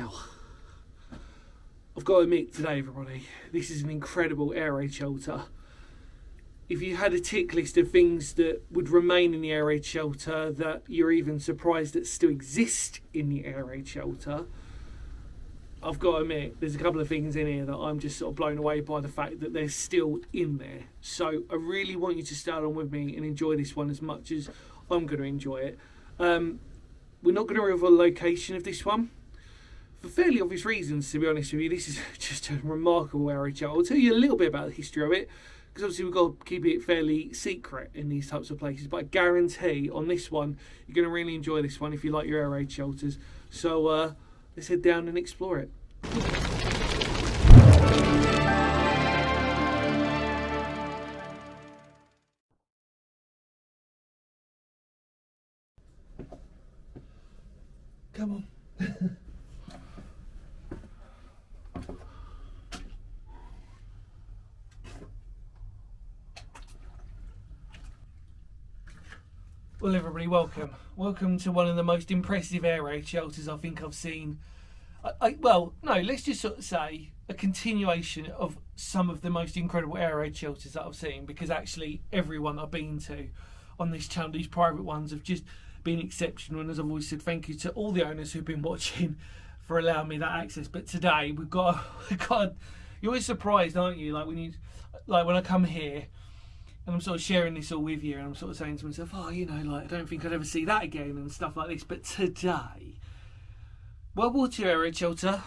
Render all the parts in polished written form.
Now, I've got to admit today, everybody, this is an incredible air raid shelter. If you had a tick list of things that would remain in the air raid shelter that you're even surprised that still exist in the air raid shelter, I've got to admit there's a couple of things in here that I'm just sort of blown away by the fact that they're still in there. So I really want you to stay on with me and enjoy this one as much as I'm going to enjoy it. We're not going to reveal the location of this one for fairly obvious reasons, to be honest with you. This is just a remarkable air raid shelter. I'll tell you a little bit about the history of it, because obviously we've got to keep it fairly secret in these types of places. But I guarantee on this one, you're going to really enjoy this one if you like your air raid shelters. So let's head down and explore it. Come on. Well, everybody, welcome to one of the most impressive air raid shelters I think I've seen. Well, no, let's just sort of say a continuation of some of the most incredible air raid shelters that I've seen, because actually everyone I've been to on this channel, these private ones, have just been exceptional. And as I've always said, thank you to all the owners who've been watching for allowing me that access. But today we've got you're always surprised, aren't you? Like when I come here and I'm sort of sharing this all with you, and I'm sort of saying to myself, oh, you know, like, I don't think I'd ever see that again and stuff like this. But today, World War II air raid shelter,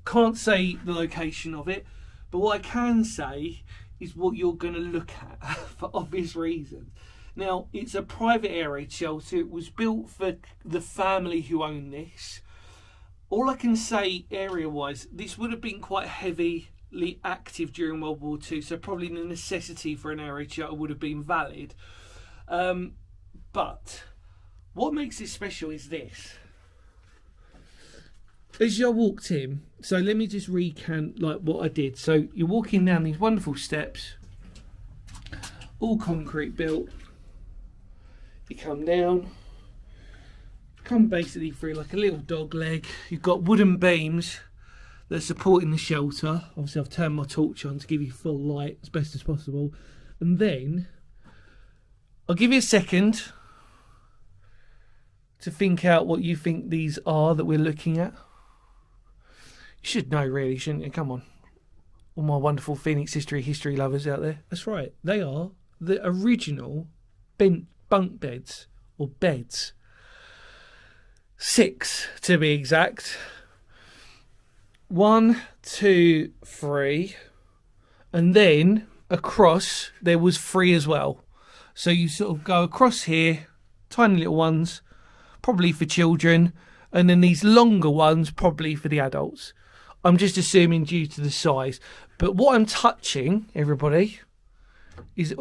can't say the location of it, but what I can say is what you're going to look at for obvious reasons. Now, it's a private air raid shelter. It was built for the family who own this. All I can say area-wise, this would have been quite heavily active during World War II, so probably the necessity for an air raid shelter would have been valid. But what makes it special is this. As you walked in, so let me just recant like what I did. So you're walking down these wonderful steps, all concrete built. You come down, come basically through like a little dog leg. You've got wooden beams that are supporting the shelter. Obviously I've turned my torch on to give you full light as best as possible. And then I'll give you a second to think out what you think these are that we're looking at. You should know really, shouldn't you? Come on. All my wonderful Phoenix history lovers out there. That's right. They are the original bunk beds, or beds. 6 to be exact. 1, 2, 3, and then across there was 3 as well. So you sort of go across here, tiny little ones, probably for children, and then these longer ones probably for the adults. I'm just assuming due to the size. But what I'm touching, everybody, is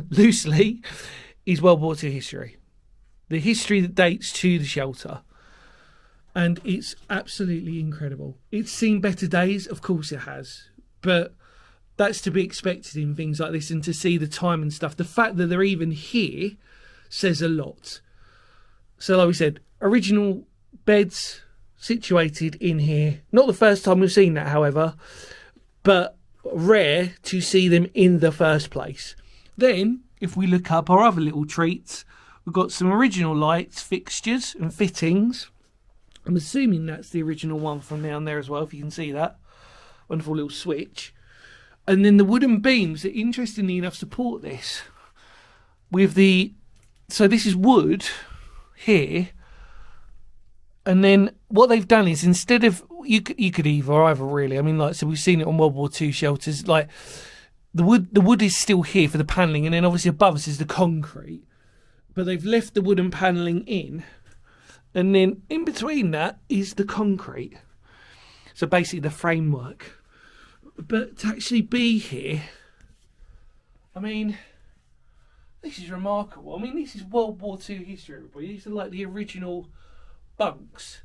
loosely, is World War II history. The history that dates to the shelter. And it's absolutely incredible. It's seen better days, of course it has. But that's to be expected in things like this, and to see the time and stuff. The fact that they're even here says a lot. So like we said, original beds situated in here. Not the first time we've seen that, however, but rare to see them in the first place. Then, if we look up our other little treats, we've got some original lights, fixtures and fittings. I'm assuming that's the original one from down there as well, if you can see that. Wonderful little switch. And then the wooden beams that, interestingly enough, support this. With the... So this is wood here. And then what they've done is, instead of... You could either really. I mean, like, so we've seen it on World War II shelters. Like, the wood is still here for the panelling. And then obviously above us is the concrete. But they've left the wooden panelling in. And then in between that is the concrete. So basically the framework. But to actually be here, I mean, this is remarkable. I mean, this is World War II history, everybody. These are like the original bunks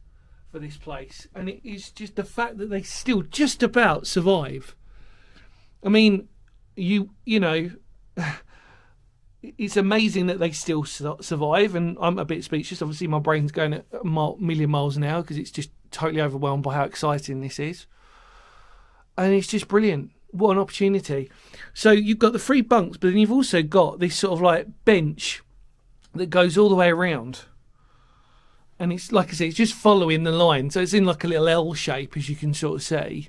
for this place. And it is just the fact that they still just about survive. I mean, you know... It's amazing that they still survive, and I'm a bit speechless. Obviously, my brain's going at a million miles an hour because it's just totally overwhelmed by how exciting this is. And it's just brilliant. What an opportunity. So you've got the 3 bunks, but then you've also got this sort of like bench that goes all the way around. And it's, like I said, it's just following the line. So it's in like a little L shape, as you can sort of see.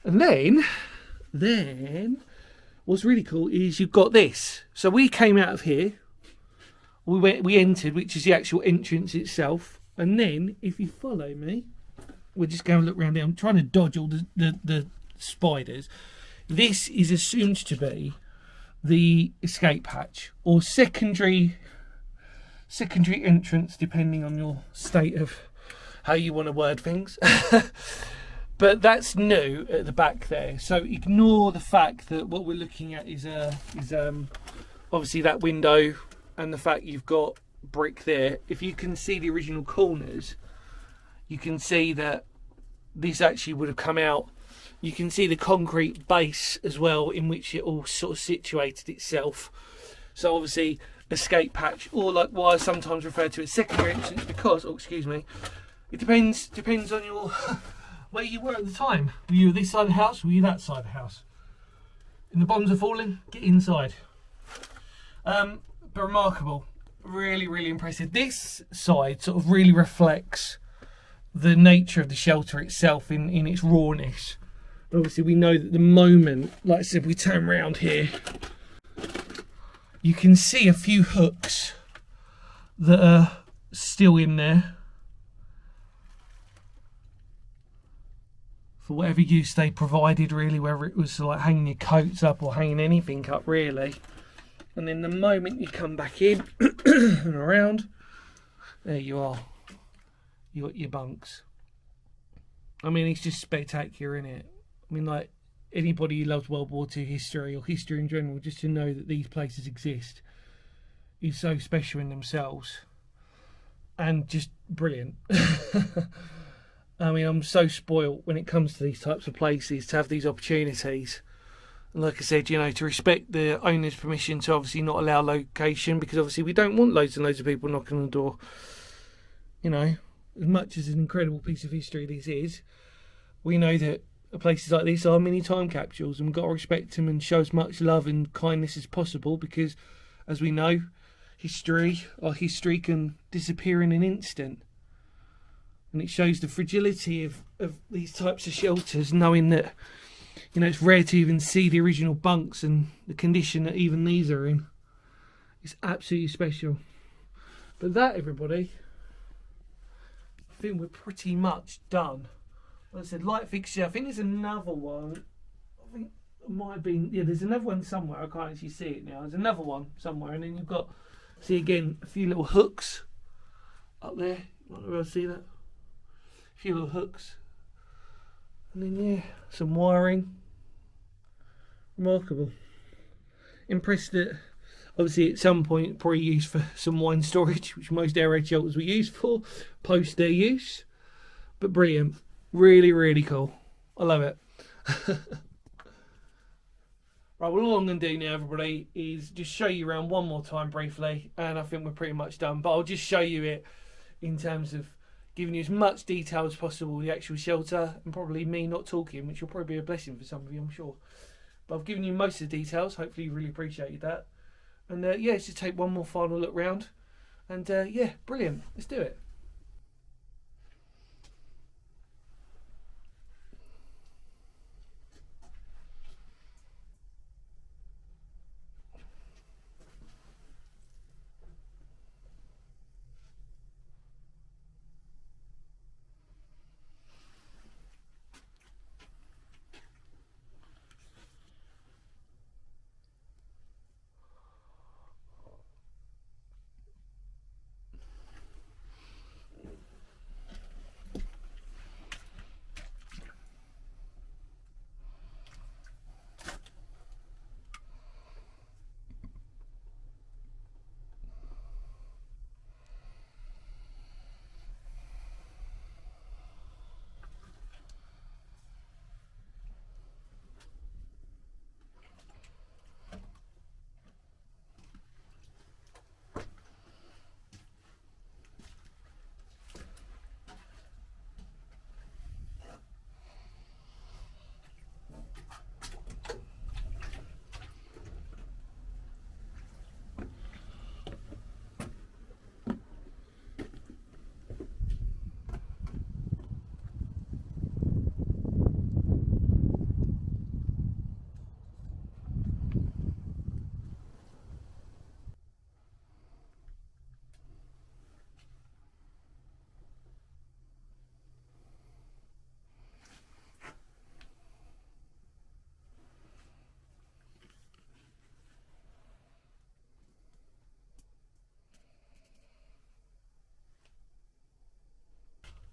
And then what's really cool is you've got this. So we came out of here. We entered, which is the actual entrance itself. And then, if you follow me, we're just going to look around here. I'm trying to dodge all the spiders. This is assumed to be the escape hatch, or secondary entrance, depending on your state of how you want to word things. But that's new at the back there. So ignore the fact that what we're looking at is obviously that window, and the fact you've got brick there. If you can see the original corners, you can see that this actually would have come out. You can see the concrete base as well, in which it all sort of situated itself. So obviously escape hatch, or like what I sometimes refer to as secondary entrance, because, oh excuse me, it depends on your where you were at the time. Were you this side of the house? Were you that side of the house? And the bombs are falling, get inside. But remarkable, really, really impressive. This side sort of really reflects the nature of the shelter itself in its rawness. Obviously we know that the moment, like I said, we turn around here, you can see a few hooks that are still in there for whatever use they provided, really, whether it was like hanging your coats up or hanging anything up, really. And then the moment you come back in and around, there you are. You got your bunks. I mean, it's just spectacular, isn't it? I mean, like, anybody who loves World War II history or history in general, just to know that these places exist is so special in themselves and just brilliant. I mean, I'm so spoilt when it comes to these types of places to have these opportunities. And like I said, you know, to respect the owner's permission to obviously not allow location, because obviously we don't want loads and loads of people knocking on the door. You know, as much as an incredible piece of history this is, we know that places like this are mini time capsules, and we've got to respect them and show as much love and kindness as possible, because as we know, our history can disappear in an instant. And it shows the fragility of these types of shelters, knowing that, you know, it's rare to even see the original bunks and the condition that even these are in. It's absolutely special. But that, everybody, I think we're pretty much done. Like I said, light fixture. I think there's another one. I think it might have been, yeah, there's another one somewhere. I can't actually see it now. There's another one somewhere, and then you've got, see again, a few little hooks up there. You might be able to see that. A few little hooks. And then, yeah, some wiring. Remarkable. Impressed that, obviously, at some point, probably used for some wine storage, which most air raid shelters were used for, post their use. But brilliant. Really, really cool. I love it. Right, well, all I'm going to do now, everybody, is just show you around one more time briefly, and I think we're pretty much done. But I'll just show you it in terms of giving you as much detail as possible with the actual shelter, and probably me not talking, which will probably be a blessing for some of you, I'm sure. But I've given you most of the details. Hopefully you really appreciated that. And yeah, let's just take one more final look round. And yeah, brilliant. Let's do it.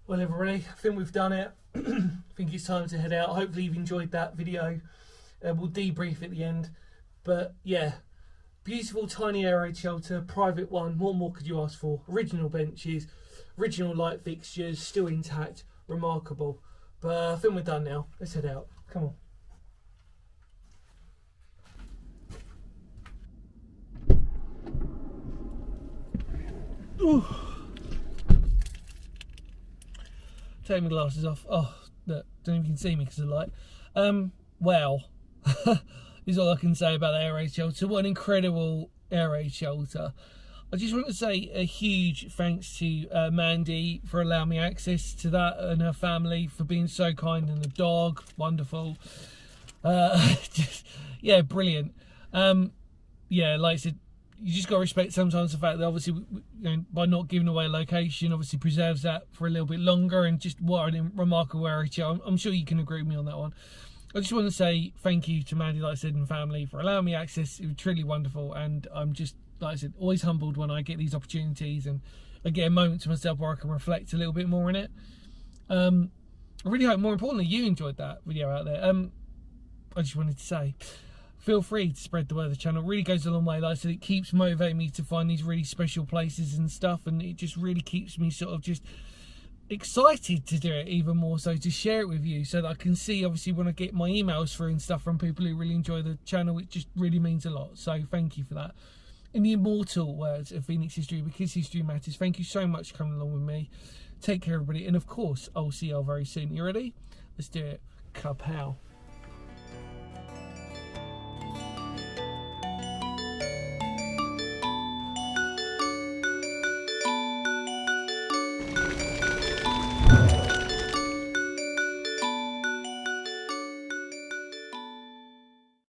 Well, everybody, I think we've done it. I think it's time to head out. Hopefully you've enjoyed that video. We'll debrief at the end. But yeah, beautiful tiny air raid shelter, private one. What more could you ask for? Original benches, original light fixtures, still intact, remarkable. But I think we're done now. Let's head out. Come on. Ooh. Take my glasses off. Oh, look, don't even see me because of the light. Well, is all I can say about the air raid shelter. What an incredible air raid shelter. I just want to say a huge thanks to Mandy for allowing me access to that, and her family for being so kind, and the dog, wonderful. Yeah, brilliant. Yeah, like I said, you just got to respect sometimes the fact that obviously, you know, by not giving away a location, obviously preserves that for a little bit longer, and just what a remarkable area. I'm sure you can agree with me on that one. I just want to say thank you to Mandy, like I said, and family for allowing me access. It was truly wonderful, and I'm just, like I said, always humbled when I get these opportunities and I get a moment to myself where I can reflect a little bit more on it. I really hope, more importantly, you enjoyed that video out there. I just wanted to say, feel free to spread the word of the channel. It really goes a long way. Like I said, it keeps motivating me to find these really special places and stuff, and it just really keeps me sort of just excited to do it even more, so to share it with you, so that I can see, obviously, when I get my emails through and stuff from people who really enjoy the channel, it just really means a lot. So thank you for that. In the immortal words of Phoenix History, because history matters, thank you so much for coming along with me. Take care, everybody, and of course I'll see you all very soon. You ready? Let's do it. Kapow.